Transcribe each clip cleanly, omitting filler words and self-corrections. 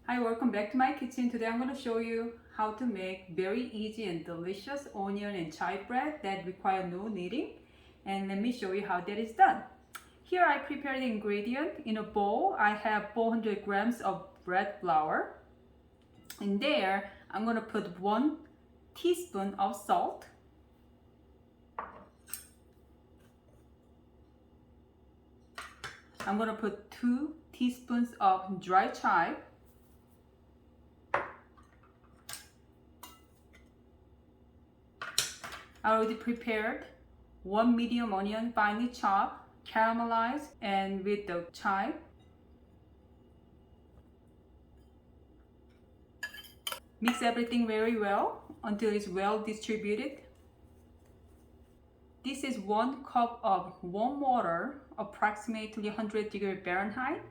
Hi, welcome back to my kitchen. Today I'm going to show you how to make very easy and delicious onion and chive bread that require no kneading. And let me show you how that is done. Here I prepared the ingredient. In a bowl I have 400 grams of bread flour. In there I'm going to put 1 teaspoon of salt. I'm going to put 2 teaspoons of dry chive. I already prepared 1 medium onion finely chopped, caramelized, and with the chive. Mix everything very well until it's well distributed. This is 1 cup of warm water, approximately 100 degrees Fahrenheit.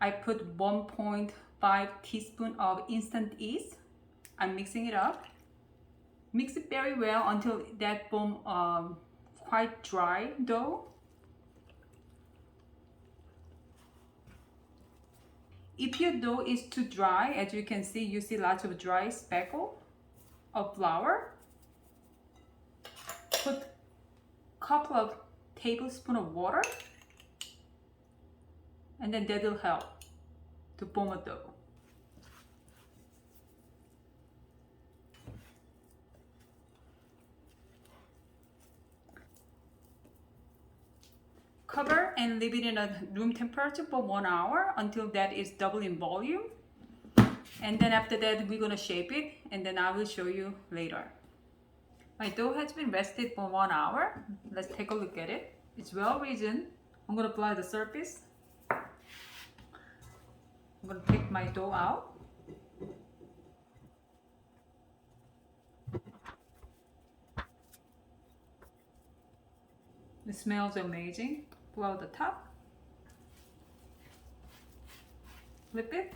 I put 1.5 teaspoon of instant yeast. I'm mixing it up. Mix it very well until that form quite dry dough. If your dough is too dry, as you can see, you see lots of dry speckle of flour. Put a couple of tablespoons of water, and then that will help to form a dough. Cover and leave it in a room temperature for 1 hour until that is double in volume. And then after that we're going to shape it, and then I will show you later. My dough has been rested for 1 hour. Let's take a look at it. It's well risen. I'm going to apply the surface. I'm going to take my dough out. It smells amazing. Pull out the top. Flip it.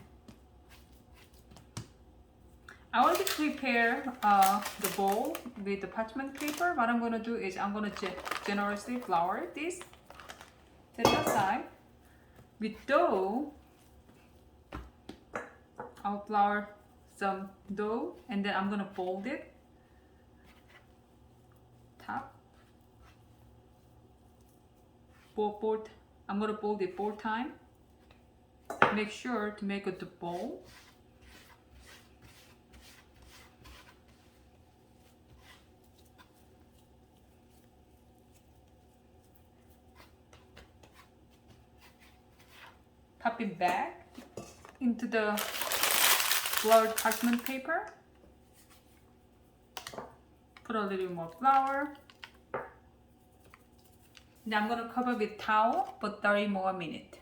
I already prepared the bowl with the parchment paper. What I'm going to do is I'm going to generously flour this. Set it aside. With dough, I'll flour some dough and then I'm going to fold it. Top. I'm going to fold it 4 times. Make sure to make a bowl. Pop it back into the floured parchment paper. Put a little more flour. Now I'm going to cover with towel for 30 more minutes.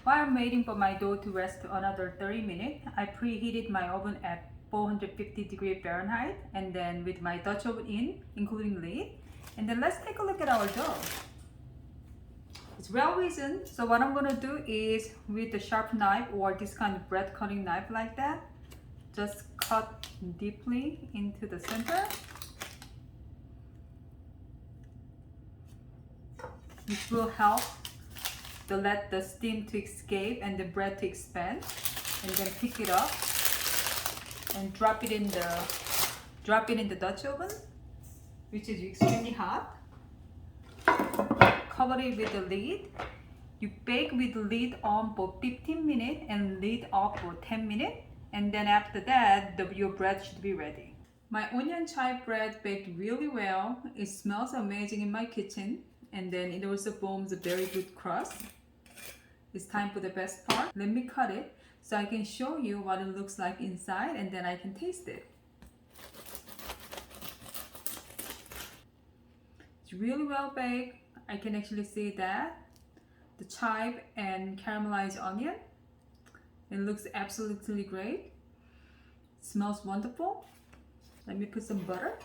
While I'm waiting for my dough to rest another 30 minutes, I preheated my oven at 450 degrees Fahrenheit, and then with my Dutch oven in, including lid. And then let's take a look at our dough. It's well risen, so what I'm going to do is with a sharp knife or this kind of bread cutting knife like that, just cut deeply into the center. Which will help to let the steam to escape and the bread to expand. And then pick it up and drop it in the Dutch oven, which is extremely hot. Cover it with the lid. You bake with the lid on for 15 minutes and lid off for 10 minutes. And then after that, your bread should be ready. My onion chive bread baked really well. It smells amazing in my kitchen. And then it also forms a very good crust. It's time for the best part. Let me cut it so I can show you what it looks like inside, and then I can taste it. It's really well baked. I can actually see that. The chive and caramelized onion. It looks absolutely great. It smells wonderful. Let me put some butter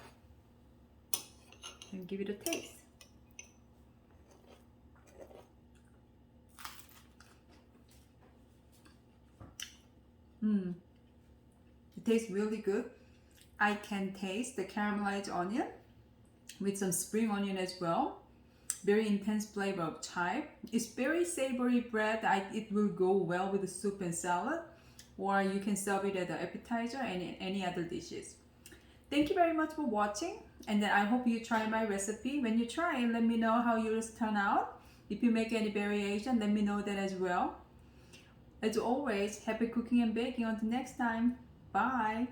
and give it a taste. It tastes really good. I can taste the caramelized onion with some spring onion as well. very intense flavor of chive. It's very savory bread. It will go well with the soup and salad, or you can serve it as an appetizer and any other dishes. Thank you very much for watching, and then I hope you try my recipe. When you try it, let me know how yours turn out. If you make any variation, let me know that as well. As always, happy cooking and baking. Until next time, bye.